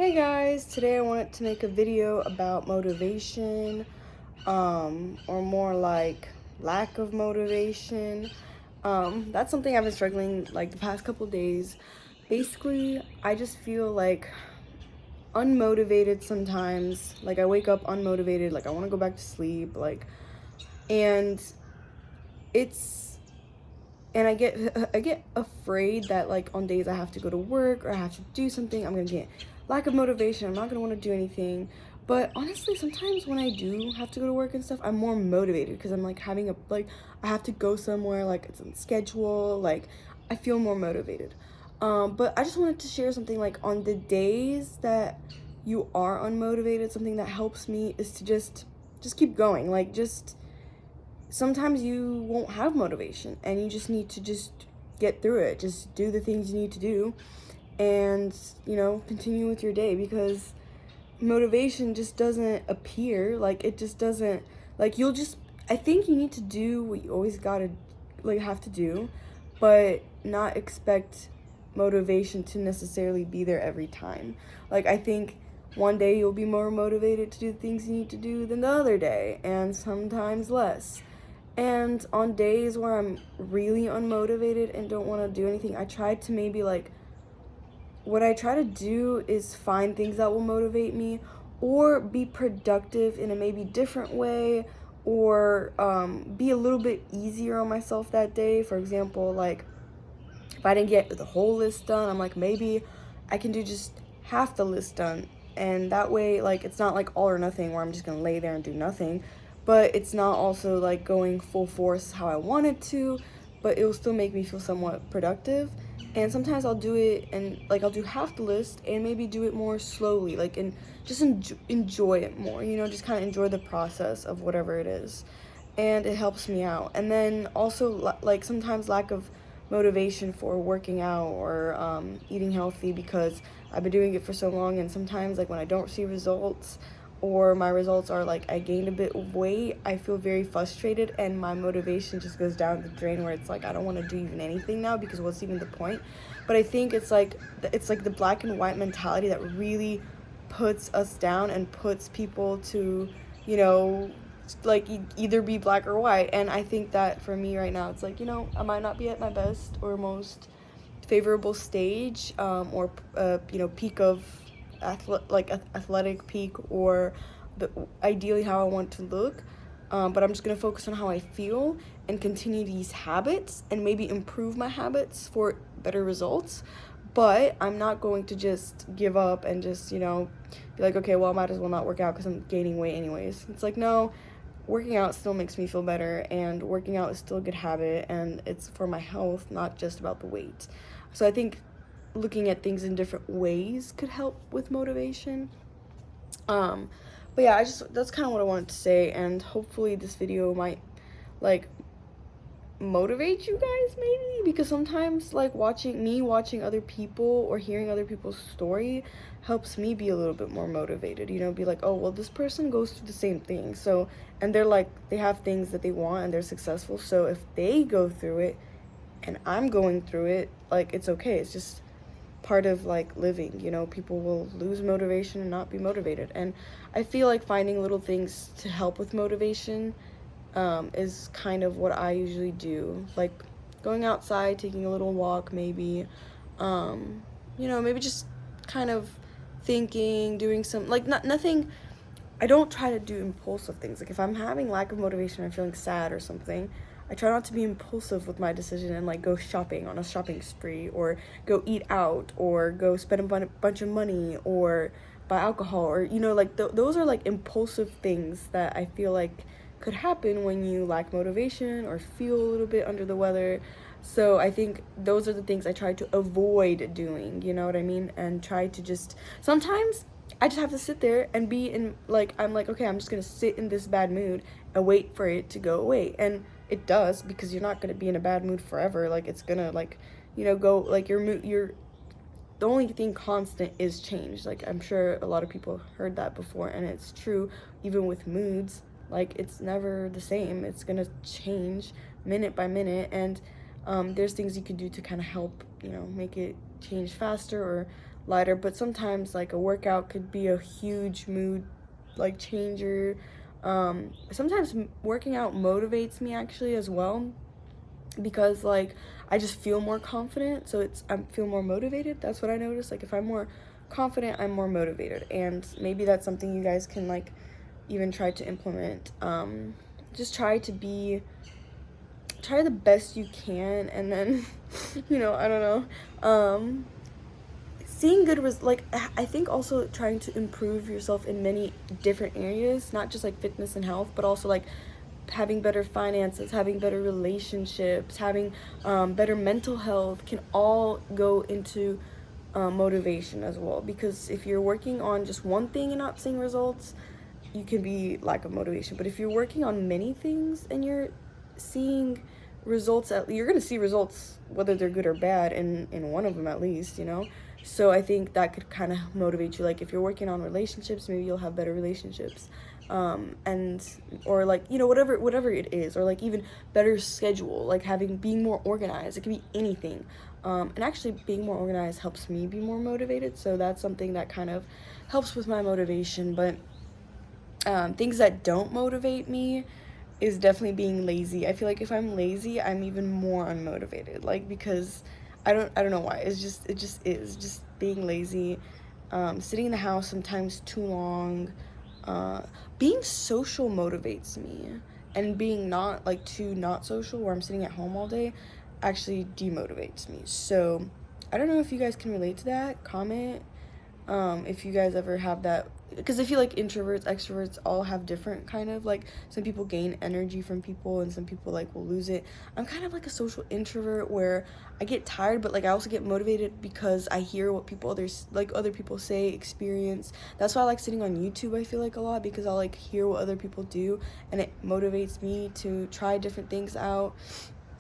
Hey guys, today I wanted to make a video about motivation, or more like lack of motivation. That's something I've been struggling like the past couple days. Basically, I just feel like unmotivated sometimes. Like I wake up unmotivated, like I want to go back to sleep, and it's and I get afraid that like on days I have to go to work or I have to do something, I'm gonna get lack of motivation. I'm not gonna want to do anything. But honestly, sometimes when I do have to go to work and stuff, I'm more motivated because I'm like having a like I have to go somewhere, like it's on schedule, like I feel more motivated. But I just wanted to share something like on the days that you are unmotivated, something that helps me is to just keep going. Like just sometimes you won't have motivation and you just need to just get through it. Just do the things you need to do and, continue with your day because motivation just doesn't appear. Like it just doesn't like you'll just I think you need to do what you always gotta like have to do, but not expect motivation to necessarily be there every time. Like I think one day you'll be more motivated to do the things you need to do than the other day, and sometimes less. And on days where I'm really unmotivated and don't want to do anything, I try to maybe like what I try to do is find things that will motivate me or be productive in a maybe different way, or be a little bit easier on myself that day. For example, like if I didn't get the whole list done, I'm like, maybe I can do just half the list done. And that way, like, it's not like all or nothing where I'm just gonna lay there and do nothing. But it's not also like going full force how I wanted to, but it will still make me feel somewhat productive. And sometimes I'll do it and like I'll do half the list and maybe do it more slowly, like, and just enjoy it more, just kind of enjoy the process of whatever it is. And it helps me out. And then also, like, sometimes lack of motivation for working out or eating healthy because I've been doing it for so long, and sometimes like when I don't see results or my results are like I gained a bit of weight, I feel very frustrated and my motivation just goes down the drain where it's like I don't want to do even anything now because what's even the point? But I think it's like the black and white mentality that really puts us down and puts people to, you know, like either be black or white. And I think that for me right now, it's like, I might not be at my best or most favorable stage, or peak of athletic peak, or ideally how I want to look. But I'm just gonna focus on how I feel and continue these habits and maybe improve my habits for better results. But I'm not going to just give up and just, be like, okay, well, I might as well not work out because I'm gaining weight anyways. It's like, no, working out still makes me feel better, and working out is still a good habit, and it's for my health, not just about the weight. So I think looking at things in different ways could help with motivation. Um, but yeah, that's kind of what I wanted to say, and hopefully this video might like motivate you guys maybe, because sometimes like watching other people or hearing other people's story helps me be a little bit more motivated, be like, oh well, this person goes through the same thing, so, and they're like, they have things that they want and they're successful, so if they go through it and I'm going through it, like, it's okay. It's just part of like living, people will lose motivation and not be motivated. And I feel like finding little things to help with motivation, is kind of what I usually do. Like going outside, taking a little walk, maybe, maybe just kind of thinking, doing some, like, not nothing. I don't try to do impulsive things. Like if I'm having lack of motivation or feeling sad or something, I try not to be impulsive with my decision and like go shopping on a shopping spree, or go eat out, or go spend a bunch of money, or buy alcohol, or like those are like impulsive things that I feel like could happen when you lack motivation or feel a little bit under the weather. So I think those are the things I try to avoid doing, you know what I mean? And try to just sometimes I just have to sit there and be in, like, I'm like, okay, I'm just gonna sit in this bad mood and wait for it to go away. And it does, because you're not gonna be in a bad mood forever. Like it's gonna, like, go, like, your mood, the only thing constant is change. Like I'm sure a lot of people heard that before, and it's true. Even with moods, like it's never the same. It's gonna change minute by minute, and there's things you can do to kind of help, make it change faster, or lighter, but sometimes like a workout could be a huge mood like changer. Sometimes working out motivates me actually as well, because like I just feel more confident, so I feel more motivated. That's what I noticed. Like if I'm more confident, I'm more motivated, and maybe that's something you guys can like even try to implement. Just try the best you can, and then I don't know, seeing good was like, I think also trying to improve yourself in many different areas, not just like fitness and health, but also like having better finances, having better relationships, having better mental health can all go into motivation as well. Because if you're working on just one thing and not seeing results, you can be lack of motivation. But if you're working on many things and you're seeing results, you're gonna see results whether they're good or bad in one of them at least, so I think that could kind of motivate you. Like if you're working on relationships, maybe you'll have better relationships, and or like whatever it is, or like even better schedule, like being more organized. It can be anything, and actually being more organized helps me be more motivated, so that's something that kind of helps with my motivation. But things that don't motivate me is definitely being lazy. I feel like if I'm lazy, I'm even more unmotivated. Like because I don't know why. It just is just being lazy. Sitting in the house sometimes too long. Being social motivates me, and being not social, where I'm sitting at home all day, actually demotivates me. So I don't know if you guys can relate to that. Comment if you guys ever have that, because I feel like introverts, extroverts all have different kind of like, some people gain energy from people and some people like will lose it. I'm kind of like a social introvert where I get tired, but like I also get motivated because I hear what other people say, experience. That's why I like sitting on YouTube, I feel like, a lot, because I'll like hear what other people do and it motivates me to try different things out.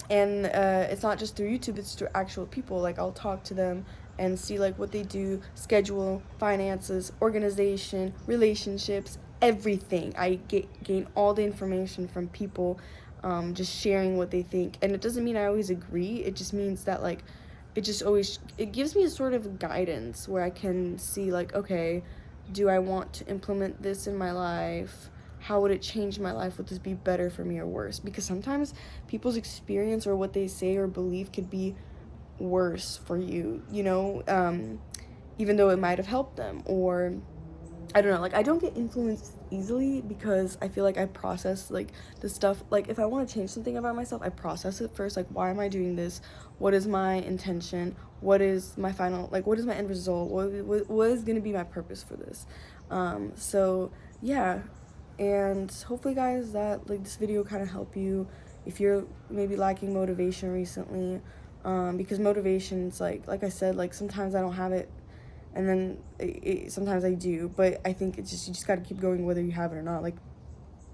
And it's not just through YouTube, it's through actual people. Like I'll talk to them and see like what they do, schedule, finances, organization, relationships, everything. I gain all the information from people, just sharing what they think. And it doesn't mean I always agree. It just means that like it gives me a sort of guidance where I can see like, okay, do I want to implement this in my life? How would it change my life? Would this be better for me or worse? Because sometimes people's experience or what they say or believe could be worse for you, even though it might have helped them. Or I don't know, like I don't get influenced easily because I feel like I process like the stuff. Like if I want to change something about myself, I process it first. Like, why am I doing this? What is my intention? What is my what is my end result? What is going to be my purpose for this? So yeah, and hopefully guys that like this video kind of help you if you're maybe lacking motivation recently, because motivation's like I said, like sometimes I don't have it, and then sometimes I do, but I think it's just, you just got to keep going whether you have it or not. Like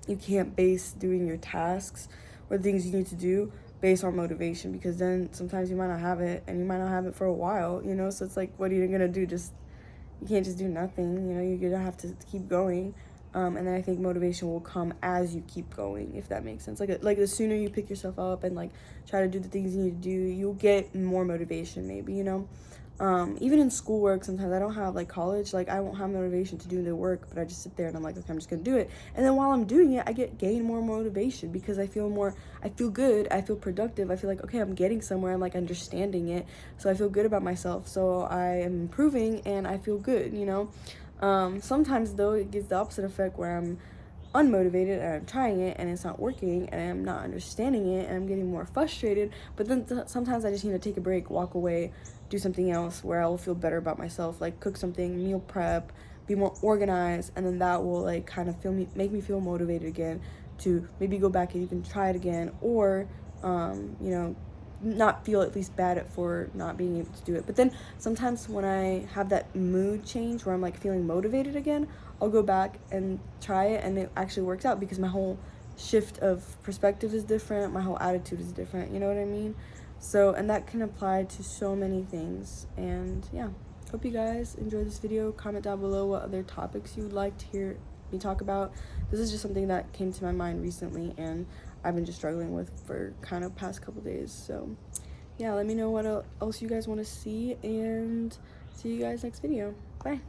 you can't base doing your tasks or the things you need to do based on motivation, because then sometimes you might not have it and you might not have it for a while, so it's like, what are you gonna do? You can't just do nothing, you're gonna have to keep going. And then I think motivation will come as you keep going, if that makes sense. Like the sooner you pick yourself up and like try to do the things you need to do, you'll get more motivation maybe, even in schoolwork, sometimes I don't have like college, like I won't have motivation to do the work, but I just sit there and I'm like, okay, I'm just gonna do it. And then while I'm doing it, I gain more motivation because I feel good, I feel productive, I feel like, okay, I'm getting somewhere, I'm like understanding it, so I feel good about myself, so I am improving and I feel good. Sometimes though it gives the opposite effect where I'm unmotivated and I'm trying it and it's not working and I'm not understanding it and I'm getting more frustrated. But then sometimes I just need to take a break, walk away, do something else where I will feel better about myself, like cook something, meal prep, be more organized, and then that will like kind of make me feel motivated again to maybe go back and even try it again, or not feel at least bad for not being able to do it. But then sometimes when I have that mood change where I'm like feeling motivated again, I'll go back and try it, and it actually works out because my whole shift of perspective is different, my whole attitude is different, you know what I mean? So, and that can apply to so many things. And yeah, hope you guys enjoyed this video. Comment down below what other topics you would like to hear me talk about. This is just something that came to my mind recently and I've been just struggling with for kind of past couple days. So yeah, let me know what else you guys want to see, and see you guys next video. Bye.